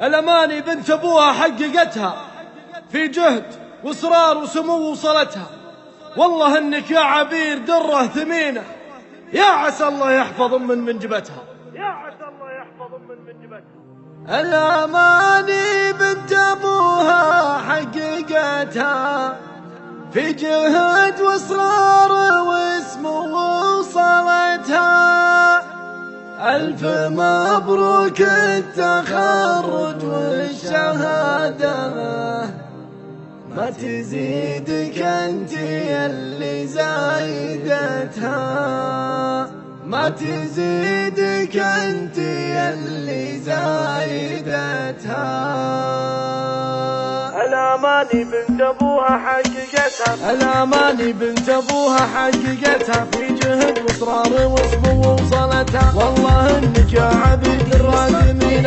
الأماني بنت أبوها حققتها في جهد وإصرار وسمو وصلتها. والله إنك يا عبير درة ثمينة، يا عسى الله يحفظ من جبتها. يا عسى الله يحفظ من جبتها. الأماني بنت أبوها حققتها في جهد وإصرار وسمو وصلتها. ألف مبروك التخرج والشهادة، ما تزيدك أنت اللي زايدتها، ما تزيدك أنت اللي زايدتها. الأماني بنت أبوها حققتها، الأماني بنت أبوها حققتها في جهد وإصرار وسمو وصلتها. والله إنك يا عبيد الراجمين